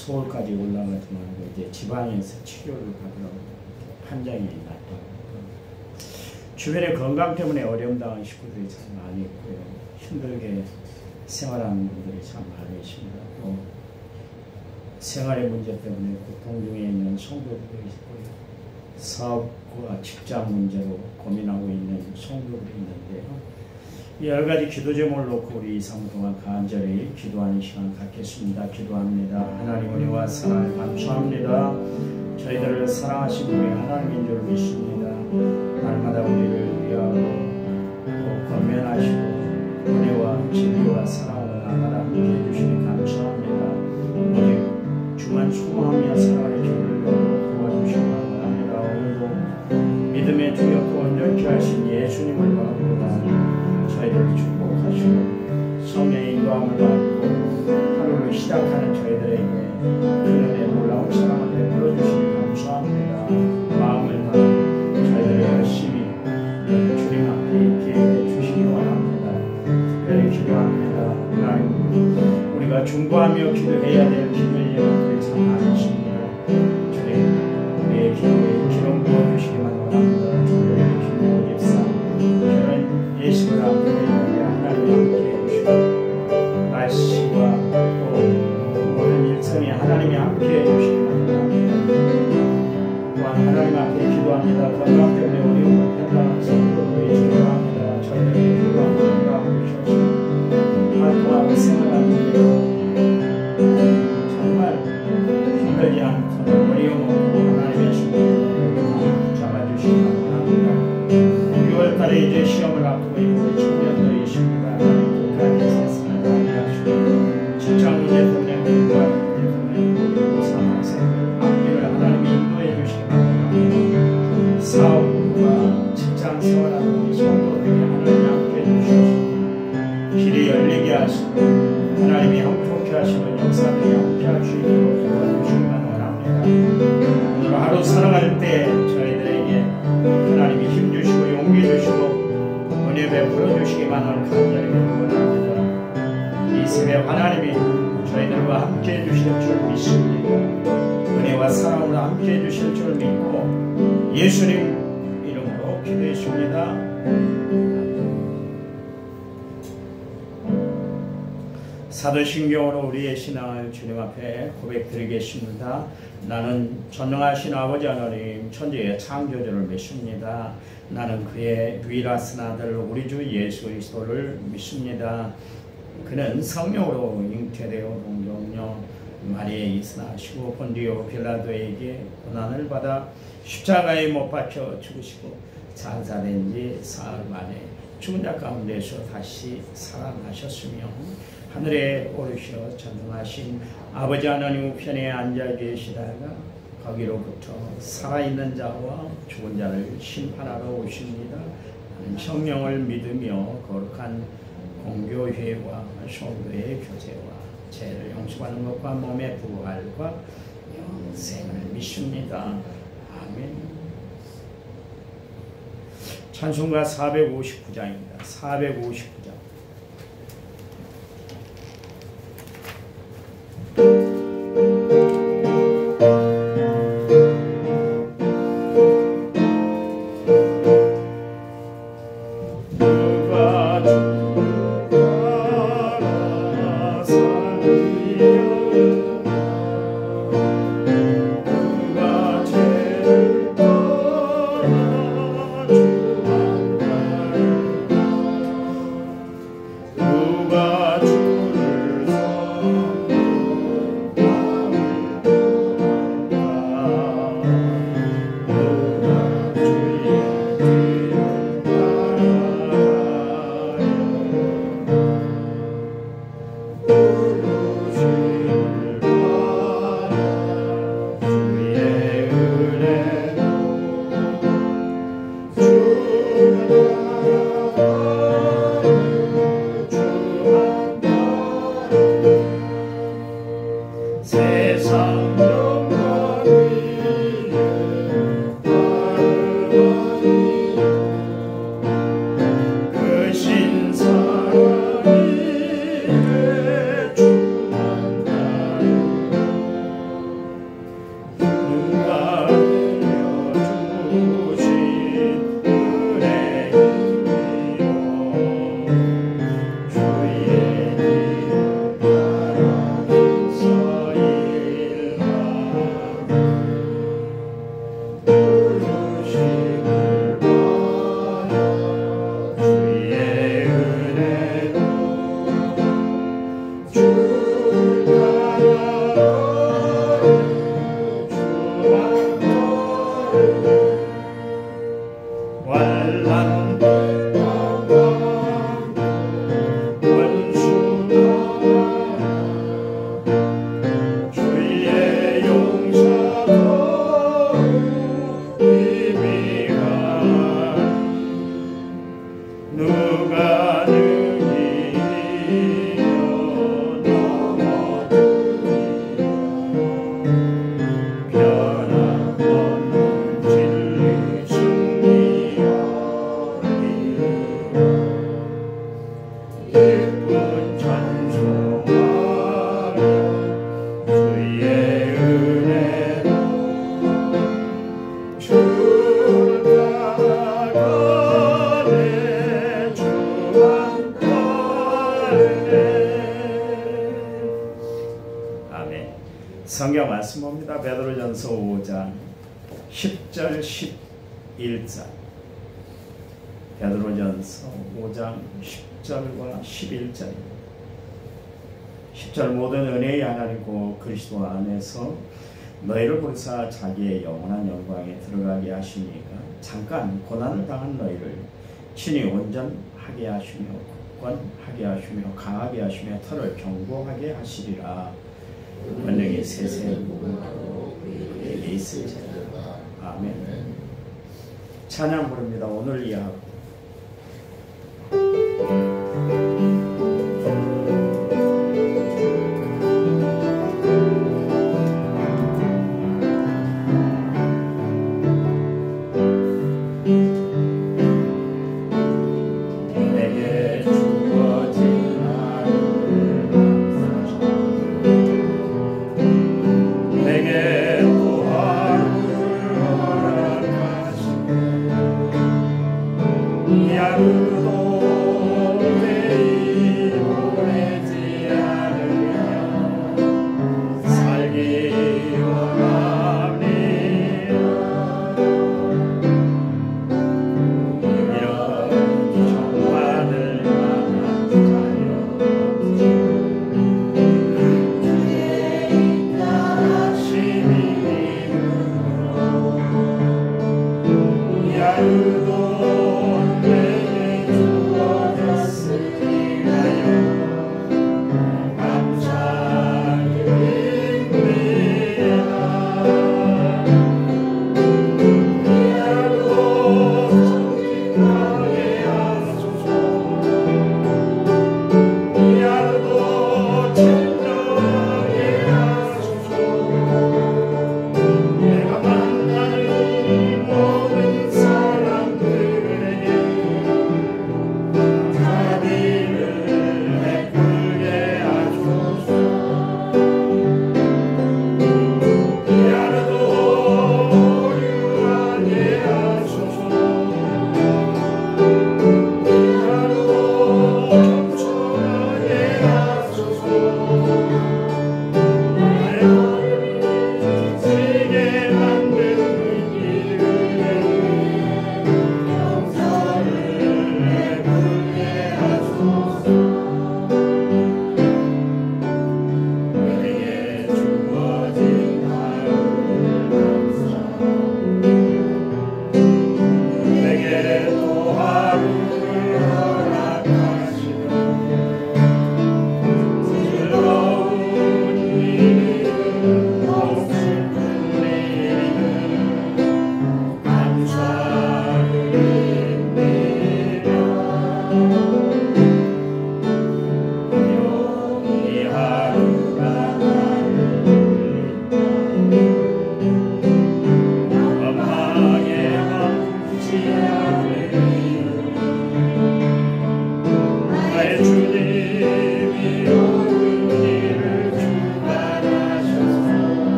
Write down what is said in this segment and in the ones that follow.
서울까지 올라가지만 이제 지방에서 치료를 받으러 판정이 났더라고요. 주변에 건강 때문에 어려움 당한 식구들이 참 많이 있고요. 힘들게 생활하는 분들이 참 많이 계십니다. 또 생활의 문제 때문에 고통 중에 있는 성도들이 있고요. 사업과 직장 문제로 고민하고 있는 성도들이 있는데요. 여러 가지 기도 제목을 놓고 우리 2-3분 동안 간절히 기도하는 시간 갖겠습니다. 기도합니다. 하나님 은혜와 사랑을 감사합니다. 저희들을 사랑하신 우리 하나님인 줄 믿습니다. 날마다 우리를 위하여 권면하시고 은혜와 진리와 사랑으로 날마다 함께해 주시니 감사합니다. 오직 주만 소망하며 살아가는 저희를 도와주시기 바랍니다. 오늘도 믿음의 주역과 온전케 하신 예수님을 바라보다 저희들을 축복하시고 성령의 인도함을 받고 하루를 시작하는 저희들에게 그늘의 놀라운 사랑을 베풀어 주시니 감사합니다. 마음을 다해 저희들이 열심히 주님 앞에 있게 해주시기 원합니다. 특별히 기도합니다. 하나님, 우리가 중보하며 기도해야 될 기도의 제목들이 참 많으십니다. 주님, 우리의 기도에 기름 부어주시기만 원합니다. 주님, 기도 집사 저는 예수를 앞에 하나님 함께 해주시고 말씀과 또 모든 일성에 하나님이 함께 해주시기만 원합니다. 또한 하나님 앞에 기도합니다. 건강 때문에 어려움을 편당한 성도들을 기도합니다. 저희들에게 기도합니다. 활동하고 생활하는데요. 정말 힘들지 않고 어려움 없고 하나님의 손을 잡아주시기 바랍니다. 6월달에 이제 시험을 앞두고 있고 청년들이 있습니다. 하나님 끝까지 세상을 관리하시고 직장 문제 때문에 공부하는 문제 때문에 고사학생들 앞길을 하나님이 인도해 주시기 바랍니다. 사업과 직장 생활하는 우리 성도들에게 하나님이 함께 해주시옵소서. 길이 열리게 하시고 하나님이 형통케 하시는 역사들이 함께 할 수 있도록 도와주시기만 원합니다. 오늘 하루 살아갈 때 저희들에게 하나님이 힘주시고 용기 주시고 은혜 베풀어 주시기만 간절히 원합니다. 이 새벽 하나님이 저희들과 함께 해주실 줄 믿습니다. 은혜와 사랑으로 함께 해주실 줄 믿고 예수님 이름으로 기도했습니다. 사도신경으로 우리의 신앙을 주님 앞에 고백드리겠습니다. 나는 전능하신 아버지 하나님 천지의 창조주를 믿습니다. 나는 그의 유일하신 아들 우리 주 예수 그리스도를 믿습니다. 그는 성령으로 잉태되어 동정녀 마리아에 이스나시고 본디오 빌라도에게 고난을 받아 십자가에 못 박혀 죽으시고 장사된 지 사흘 만에 죽은 자 가운데서 다시 살아나셨으며 하늘에 오르셔 전능하신 아버지 하나님 우편에 앉아 계시다가 거기로부터 살아있는 자와 죽은 자를 심판하러 오십니다. 나는 성령을 믿으며 거룩한 공교회와 성도의 교제와 죄를 용서하는 것과 몸의 부활과 영생을 믿습니다. 아멘. 찬송가 459장입니다. 459장. 성경 말씀입니다. 베드로전서 5장 10절 11절. 베드로전서 5장 10절과 11절입니다. 10절 모든 은혜의 하나님고 그리스도 안에서 너희를 부르사 자기의 영원한 영광에 들어가게 하시니까 잠깐 고난을 당한 너희를 친히 온전하게 하시며 굳건하게 하시며 강하게 하시며 털을 견고하게 하시리라. 권능이 세세 그에게 있으리라. 아멘. 찬양 부릅니다. 오늘 이야기.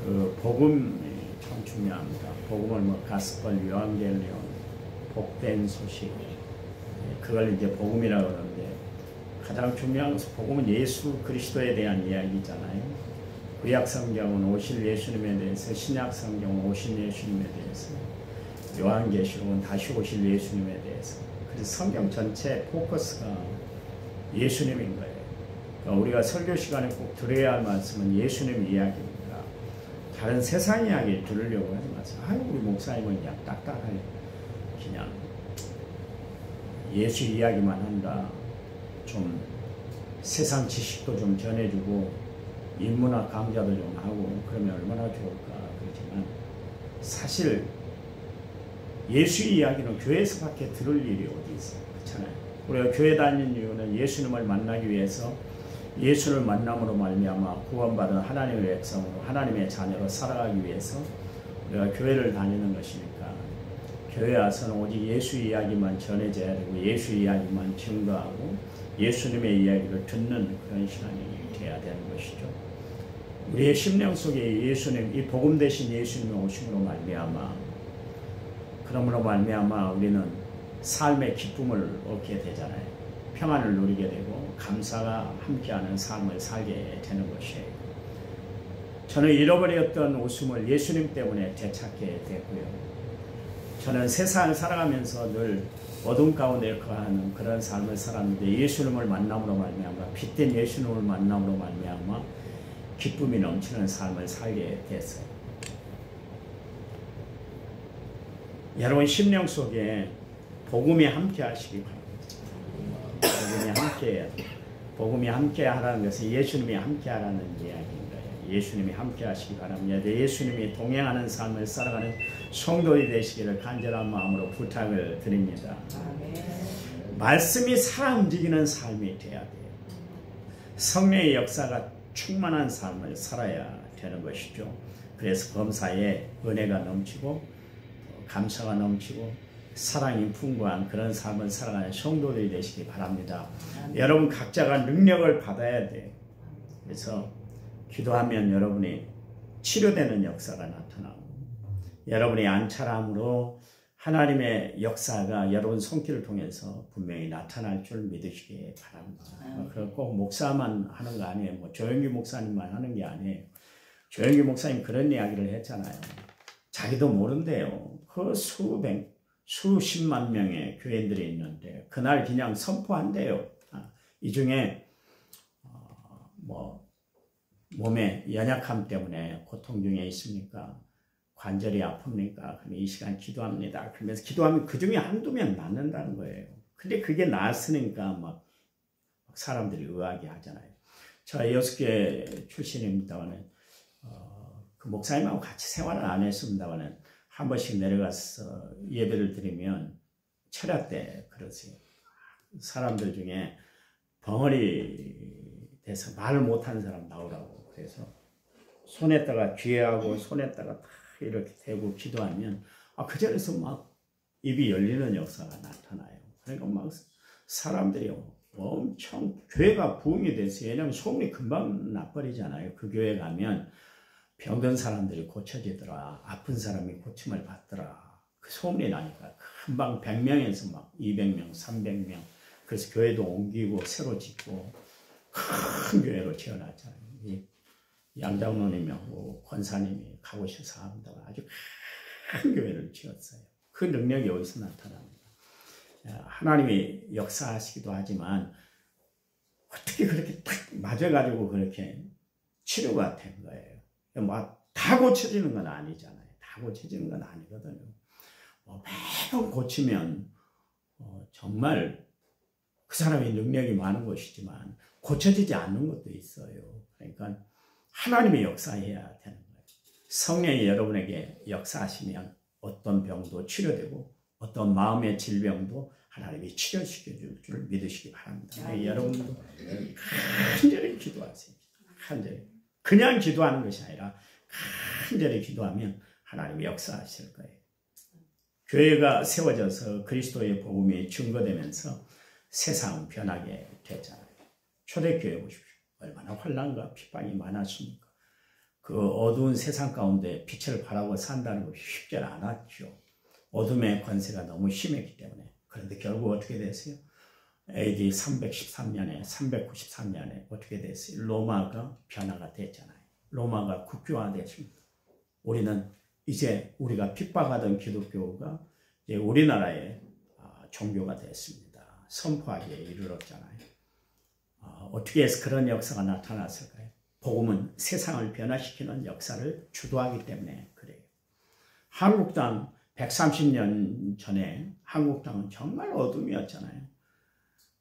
그 복음이 참 중요합니다. 복음은 뭐 가스펠, 요한겔리온, 복된 소식, 그걸 이제 복음이라고 그러는데 가장 중요한 것은 복음은 예수 그리스도에 대한 이야기잖아요. 구약 성경은 오실 예수님에 대해서, 신약 성경은 오신 예수님에 대해서, 요한계시록은 다시 오실 예수님에 대해서. 그래서 성경 전체 포커스가 예수님인 거예요. 그러니까 우리가 설교 시간에 꼭 들어야 할 말씀은 예수님 이야기입니다. 다른 세상 이야기 들으려고 하지 마세요. 아유, 우리 목사님은 그냥 딱딱하게 그냥 예수 이야기만 한다. 좀 세상 지식도 좀 전해주고 인문학 강좌도 좀 하고 그러면 얼마나 좋을까. 그렇지만 사실 예수 이야기는 교회에서밖에 들을 일이 어디 있어요. 그렇잖아요. 우리가 교회 다니는 이유는 예수님을 만나기 위해서, 예수를 만남으로 말미암아 구원받은 하나님의 백성으로, 하나님의 자녀로 살아가기 위해서 우리가 교회를 다니는 것이니까, 교회 와서는 오직 예수 이야기만 전해져야 되고 예수 이야기만 증거하고 예수님의 이야기를 듣는 그런 시간이 돼야 되는 것이죠. 우리의 심령 속에 예수님, 이 복음 대신 예수님의 오심으로 말미암아, 그러므로 말미암아 우리는 삶의 기쁨을 얻게 되잖아요. 평안을 누리게 되고 감사가 함께하는 삶을 살게 되는 것이에요. 저는 잃어버렸던 웃음을 예수님 때문에 되찾게 되고요. 저는 세상을 살아가면서 늘 어둠 가운데 거하는 그런 삶을 살았는데 예수님을 만남으로 말미암아, 빛된 예수님을 만남으로 말미암아 기쁨이 넘치는 삶을 살게 됐어요. 여러분 심령 속에 복음이 함께 하시기 바랍니다. 복음이 함께해야 돼요. 복음이 함께 하라는 것은 예수님이 함께 하라는 이야기인 거예요. 예수님이 함께 하시기 바랍니다. 예수님이 동행하는 삶을 살아가는 성도들이 되시기를 간절한 마음으로 부탁을 드립니다. 말씀이 살아 움직이는 삶이 돼야 돼요. 성령의 역사가 충만한 삶을 살아야 되는 것이죠. 그래서 범사에 은혜가 넘치고 감사가 넘치고 사랑이 풍부한 그런 삶을 살아가는 성도들이 되시기 바랍니다. 여러분 각자가 능력을 받아야 돼요. 그래서 기도하면 여러분이 치료되는 역사가 나타나고, 여러분이 안차람으로 하나님의 역사가 여러분 손길을 통해서 분명히 나타날 줄 믿으시기 바랍니다. 그걸 꼭 목사만 하는 거 아니에요. 뭐 조영기 목사님만 하는 게 아니에요. 조영기 목사님 그런 이야기를 했잖아요. 자기도 모른대요. 그 수십만 명의 교인들이 있는데 그날 그냥 선포한대요. 이 중에 뭐 몸의 연약함 때문에 고통 중에 있습니까? 관절이 아픕니까? 그럼 이 시간 기도합니다. 그러면서 기도하면 그 중에 한두 명 낫는다는 거예요. 근데 그게 나았으니까 막 사람들이 의아하게 하잖아요. 저 6개 출신입니다만은 그 목사님하고 같이 생활을 안 했습니다만은 한 번씩 내려가서 예배를 드리면 철야 때 그러세요. 사람들 중에 벙어리 돼서 말을 못하는 사람 나오라고. 그래서 손에다가 귀하고 손에다가 다 이렇게 대고 기도하면 그 자리에서 막 입이 열리는 역사가 나타나요. 그러니까 막 사람들이 엄청 교회가 부흥이 됐어요. 왜냐하면 소문이 금방 나버리잖아요. 그 교회 가면 병든 사람들이 고쳐지더라. 아픈 사람이 고침을 받더라. 그 소문이 나니까 금방 100명에서 막 200명, 300명. 그래서 교회도 옮기고 새로 짓고 큰 교회로 지어놨잖아요. 양장로님하고 권사님이 가보셔서 합니다. 아주 큰 교회를 지었어요. 그 능력이 어디서 나타납니다. 하나님이 역사하시기도 하지만 어떻게 그렇게 딱 맞아가지고 그렇게 치료가 된 거예요. 다 고쳐지는 건 아니잖아요. 다 고쳐지는 건 아니거든요. 매번 고치면 정말 그 사람이 능력이 많은 것이지만 고쳐지지 않는 것도 있어요. 그러니까 하나님이 역사해야 되는 거예요. 성령이 여러분에게 역사하시면 어떤 병도 치료되고 어떤 마음의 질병도 하나님이 치료시켜 줄 줄 믿으시기 바랍니다. 여러분도 간절히 기도하세요. 간절히. 그냥 기도하는 것이 아니라 간절히 기도하면 하나님이 역사하실 거예요. 교회가 세워져서 그리스도의 복음이 증거되면서 세상은 변하게 되잖아요. 초대교회 보십시오. 얼마나 환난과 핍박이 많았습니까? 그 어두운 세상 가운데 빛을 발하고 산다는 것이 쉽지 않았죠. 어둠의 권세가 너무 심했기 때문에. 그런데 결국 어떻게 됐어요? AD 313년에 393년에 어떻게 됐어요? 로마가 변화가 됐잖아요. 로마가 국교화됐습니다. 우리는 이제 우리가 핍박하던 기독교가 이제 우리나라의 종교가 됐습니다. 선포하기에 이르렀잖아요. 어떻게 해서 그런 역사가 나타났을까요? 복음은 세상을 변화시키는 역사를 주도하기 때문에 그래요. 한국당 130년 전에 한국당은 정말 어둠이었잖아요.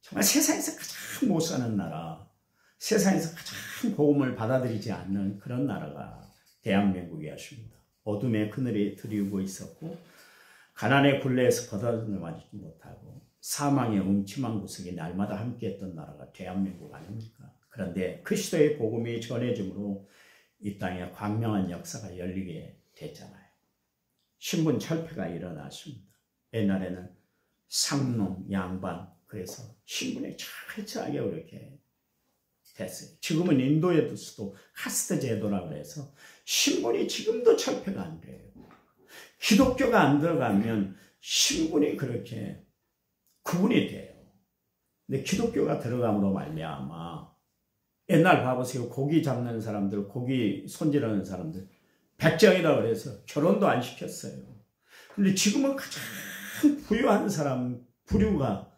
정말 세상에서 가장 못 사는 나라, 세상에서 가장 복음을 받아들이지 않는 그런 나라가 대한민국이었습니다. 어둠의 그늘이 드리우고 있었고 가난의 굴레에서 벗어나지 못하고 사망의 음침한 구석에 날마다 함께했던 나라가 대한민국 아닙니까? 그런데 그리스도의 복음이 전해짐으로 이 땅에 광명한 역사가 열리게 됐잖아요. 신분 철폐가 일어났습니다. 옛날에는 상놈, 양반, 그래서 신분이 철저하게 그렇게 됐어요. 지금은 인도에서도 카스트 제도라고 해서 신분이 지금도 철폐가 안 돼요. 기독교가 안 들어가면 신분이 그렇게 구분이 돼요. 근데 기독교가 들어감으로 말미암아 옛날 봐보세요. 고기 잡는 사람들, 고기 손질하는 사람들 백정이라고 그래서 결혼도 안 시켰어요. 근데 지금은 가장 부유한 사람, 부류가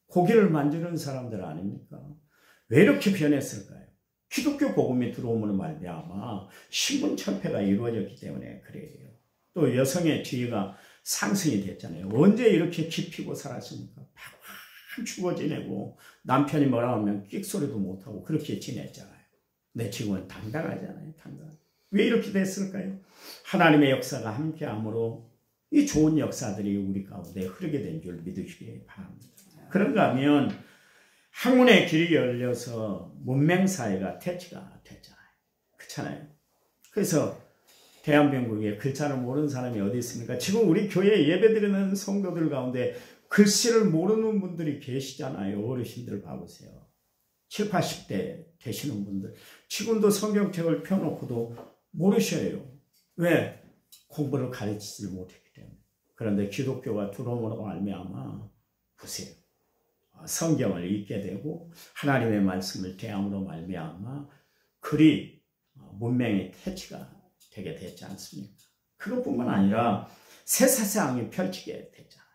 고기를 만지는 사람들 아닙니까? 왜 이렇게 변했을까요? 기독교 복음이 들어오므로 말미암아 신분 철폐가 이루어졌기 때문에 그래요. 또 여성의 지위가 상승이 됐잖아요. 언제 이렇게 깊이고 살았습니까? 평생 죽어 지내고 남편이 뭐라 하면 끽소리도 못하고 그렇게 지냈잖아요. 근데 지금은 당당하잖아요. 당당. 왜 이렇게 됐을까요? 하나님의 역사가 함께함으로 이 좋은 역사들이 우리 가운데 흐르게 된 줄 믿으시기 바랍니다. 그런가 하면 학문의 길이 열려서 문맹사회가 퇴치가 됐잖아요. 그렇잖아요. 그래서 대한민국에 글자를 모르는 사람이 어디 있습니까? 지금 우리 교회에 예배드리는 성도들 가운데 글씨를 모르는 분들이 계시잖아요. 어르신들 봐보세요. 7, 80대 되시는 분들. 지금도 성경책을 펴놓고도 모르셔요. 왜? 공부를 가르치지 못했기 때문에. 그런데 기독교가 들어옴으로 말미암아 보세요. 성경을 읽게 되고 하나님의 말씀을 대함으로 말미암아 글이 문명의 퇴치가 되게 됐지 않습니까? 그것뿐만 아니라 새 세상이 펼치게 됐잖아요.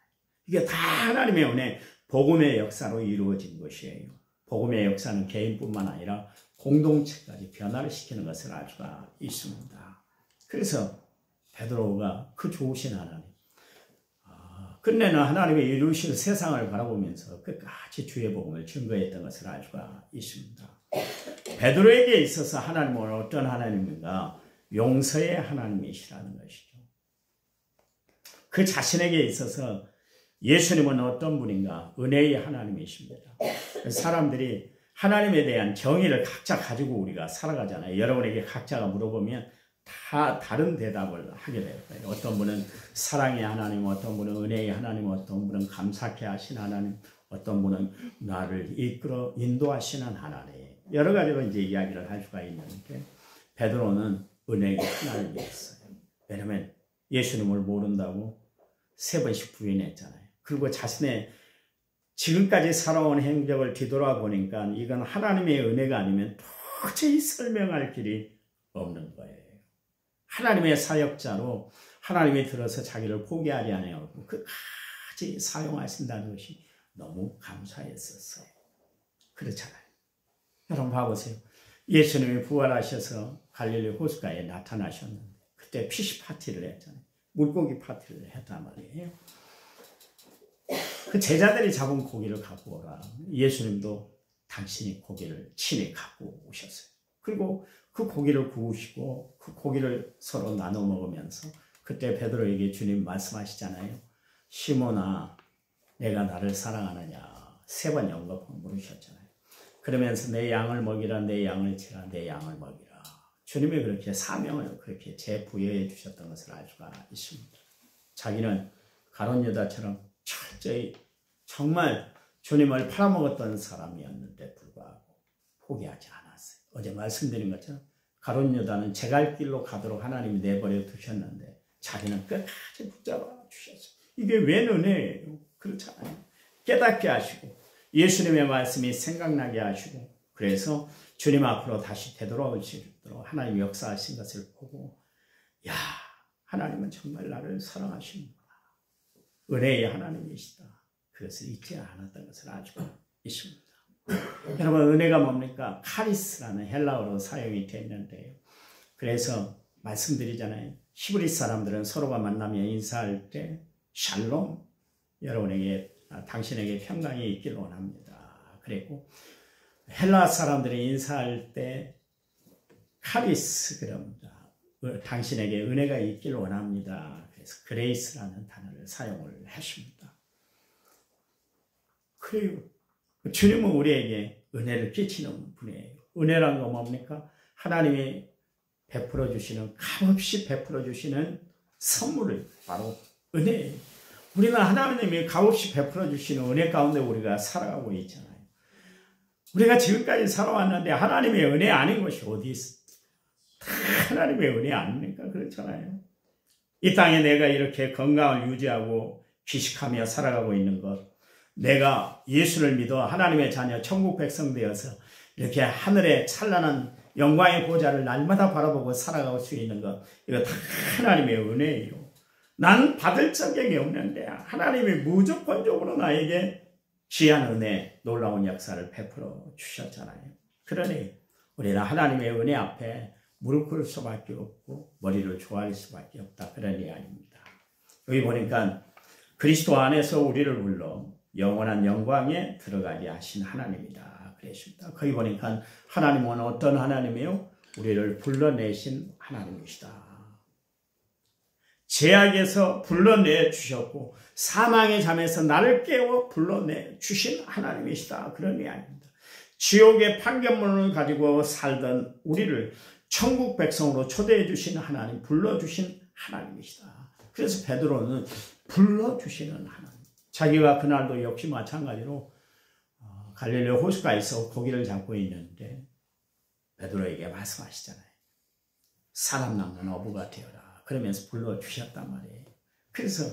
이게 다 하나님의 은혜, 복음의 역사로 이루어진 것이에요. 복음의 역사는 개인뿐만 아니라 공동체까지 변화를 시키는 것을 알 수가 있습니다. 그래서 베드로가 그 좋으신 하나님, 끝내는 하나님의 이루실 세상을 바라보면서 끝까지 주의 복음을 증거했던 것을 알 수가 있습니다. 베드로에게 있어서 하나님은 어떤 하나님인가? 용서의 하나님이시라는 것이죠. 그 자신에게 있어서 예수님은 어떤 분인가? 은혜의 하나님이십니다. 사람들이 하나님에 대한 정의를 각자 가지고 우리가 살아가잖아요. 여러분에게 각자가 물어보면 다 다른 대답을 하게 될 거예요. 어떤 분은 사랑의 하나님, 어떤 분은 은혜의 하나님, 어떤 분은 감사케 하신 하나님, 어떤 분은 나를 이끌어 인도하시는 하나님. 여러 가지로 이제 이야기를 할 수가 있는데 베드로는 은혜의 하나님이었어요. 왜냐하면 예수님을 모른다고 3번씩 부인했잖아요. 그리고 자신의 지금까지 살아온 행적을 뒤돌아보니까 이건 하나님의 은혜가 아니면 도저히 설명할 길이 없는 거예요. 하나님의 사역자로 하나님이 들어서 자기를 포기하지 않아요. 끝까지 사용하신다는 것이 너무 감사했었어요. 그렇잖아요. 여러분 봐보세요. 예수님이 부활하셔서 갈릴리 호숫가에 나타나셨는데 그때 피시 파티를 했잖아요. 물고기 파티를 했단 말이에요. 그 제자들이 잡은 고기를 갖고 오라. 예수님도 당신이 고기를 친히 갖고 오셨어요. 그리고 그 고기를 구우시고 그 고기를 서로 나눠 먹으면서 그때 베드로에게 주님 말씀하시잖아요. 시몬아, 내가 나를 사랑하느냐? 3번 영겁 물으셨잖아요. 그러면서 내 양을 먹이라, 내 양을 치라, 내 양을 먹이라. 주님이 그렇게 사명을 그렇게 재부여해 주셨던 것을 알 수가 있습니다. 자기는 가룟 유다처럼 철저히 정말 주님을 팔아먹었던 사람이었는데 불구하고 포기하지 않았어요. 어제 말씀드린 것처럼 가룟 유다는 제 갈 길로 가도록 하나님이 내버려 두셨는데 자기는 끝까지 붙잡아 주셨어요. 이게 웬 은혜예요? 그렇잖아요. 깨닫게 하시고 예수님의 말씀이 생각나게 하시고 그래서 주님 앞으로 다시 되돌아올 수 있도록 하나님이 역사하신 것을 보고 야, 하나님은 정말 나를 사랑하시는구나. 은혜의 하나님이시다. 그것을 잊지 않았던 것을 알고 있습니다. 여러분, 은혜가 뭡니까? 카리스라는 헬라어로 사용이 됐는데요. 그래서 말씀드리잖아요. 히브리 사람들은 서로가 만나며 인사할 때 샬롬, 여러분에게 당신에게 평강이 있기를 원합니다. 그리고 헬라 사람들이 인사할 때 카리스, 그럽니다. 당신에게 은혜가 있기를 원합니다. 그래서 그레이스라는 단어를 사용을 했습니다. 그래요. 주님은 우리에게 은혜를 끼치는 분이에요. 은혜란 건 뭡니까? 하나님이 베풀어 주시는, 값없이 베풀어 주시는 선물을 바로 은혜예요. 우리는 하나님이 값없이 베풀어 주시는 은혜 가운데 우리가 살아가고 있잖아요. 우리가 지금까지 살아왔는데 하나님의 은혜 아닌 것이 어디 있어? 다 하나님의 은혜 아닙니까? 그렇잖아요. 이 땅에 내가 이렇게 건강을 유지하고 휴식하며 살아가고 있는 것, 내가 예수를 믿어 하나님의 자녀 천국 백성 되어서 이렇게 하늘의 찬란한 영광의 보좌를 날마다 바라보고 살아갈 수 있는 것, 이거 다 하나님의 은혜예요. 난 받을 자격이 없는데 하나님이 무조건적으로 나에게 귀한 은혜, 놀라운 역사를 베풀어 주셨잖아요. 그러니 우리는 하나님의 은혜 앞에 무릎 꿇을 수밖에 없고 머리를 조아릴 수밖에 없다. 그런 이야기입니다. 여기 보니까 그리스도 안에서 우리를 불러 영원한 영광에 들어가게 하신 하나님이다. 그랬습니다. 거기 보니까 하나님은 어떤 하나님이요? 우리를 불러내신 하나님이시다. 죄악에서 불러내 주셨고 사망의 잠에서 나를 깨워 불러내 주신 하나님이시다. 그런 이야기입니다. 지옥의 판결문을 가지고 살던 우리를 천국 백성으로 초대해 주신 하나님, 불러주신 하나님이시다. 그래서 베드로는 불러주시는 하나님. 자기가 그날도 역시 마찬가지로 갈릴리 호숫가에서 고기를 잡고 있는데 베드로에게 말씀하시잖아요. 사람 낚는 어부가 되어라. 그러면서 불러주셨단 말이에요. 그래서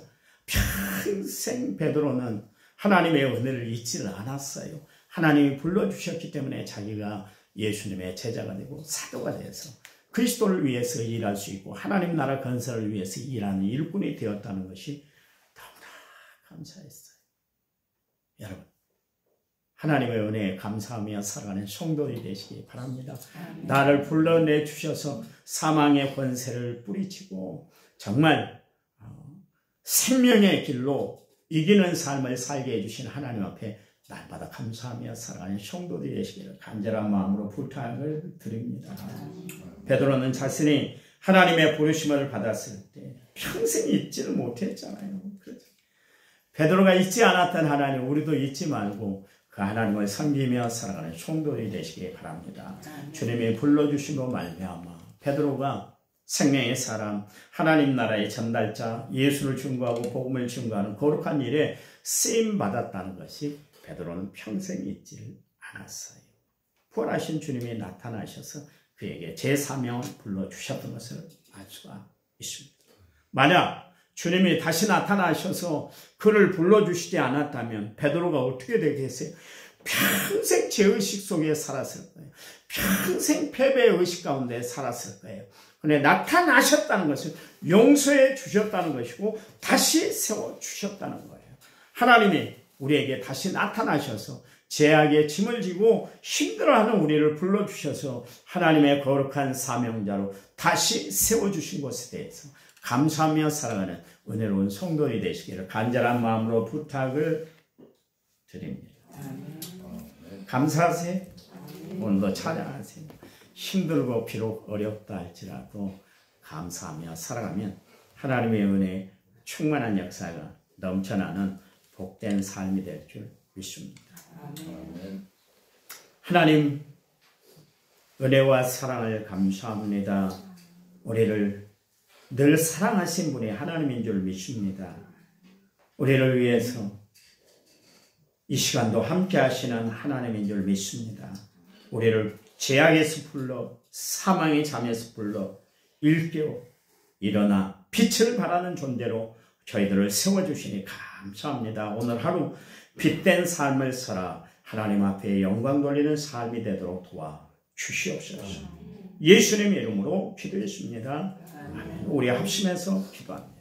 평생 베드로는 하나님의 은혜를 잊지를 않았어요. 하나님이 불러주셨기 때문에 자기가 예수님의 제자가 되고 사도가 돼서 그리스도를 위해서 일할 수 있고 하나님 나라 건설을 위해서 일하는 일꾼이 되었다는 것이 너무나 감사했어요. 여러분, 하나님의 은혜에 감사하며 살아가는 성도들이 되시기 바랍니다. 나를 불러내 주셔서 사망의 권세를 뿌리치고 정말 생명의 길로 이기는 삶을 살게 해주신 하나님 앞에 날마다 감사하며 살아가는 성도들이 되시기를 간절한 마음으로 부탁을 드립니다. 베드로는 자신이 하나님의 부르심을 받았을 때 평생 잊지를 못했잖아요. 그렇죠? 베드로가 잊지 않았던 하나님, 우리도 잊지 말고 그 하나님을 섬기며 살아가는 성도들이 되시기 바랍니다. 주님이 불러주심으로 말미암아 베드로가 생명의 사람, 하나님 나라의 전달자, 예수를 증거하고 복음을 증거하는 거룩한 일에 쓰임받았다는 것이 베드로는 평생 잊지를 않았어요. 부활하신 주님이 나타나셔서 그에게 제 사명을 불러주셨던 것을 알 수가 있습니다. 만약 주님이 다시 나타나셔서 그를 불러주시지 않았다면 베드로가 어떻게 되겠어요? 평생 죄의식 속에 살았을 거예요. 평생 패배의 의식 가운데 살았을 거예요. 그런데 나타나셨다는 것은 용서해 주셨다는 것이고 다시 세워주셨다는 거예요. 하나님이 우리에게 다시 나타나셔서 죄악의 짐을 지고 힘들어하는 우리를 불러주셔서 하나님의 거룩한 사명자로 다시 세워주신 것에 대해서 감사하며 살아가는 은혜로운 성도들이 되시기를 간절한 마음으로 부탁을 드립니다. 감사하세요. 오늘도 찬양하세요. 힘들고 비록 어렵다 할지라도 감사하며 살아가면 하나님의 은혜 충만한 역사가 넘쳐나는 복된 삶이 될 줄 믿습니다. 하나님 은혜와 사랑을 감사합니다. 우리를 늘 사랑하신 분이 하나님인 줄 믿습니다. 우리를 위해서 이 시간도 함께 하시는 하나님인 줄 믿습니다. 우리를 죄악에서 불러 사망의 잠에서 불러 일깨워 일어나 빛을 발하는 존재로 저희들을 세워주시니 감사합니다. 오늘 하루 빛된 삶을 살아 하나님 앞에 영광 돌리는 삶이 되도록 도와주시옵소서. 예수님의 이름으로 기도했습니다. 아멘. 우리 합심해서 기도합니다.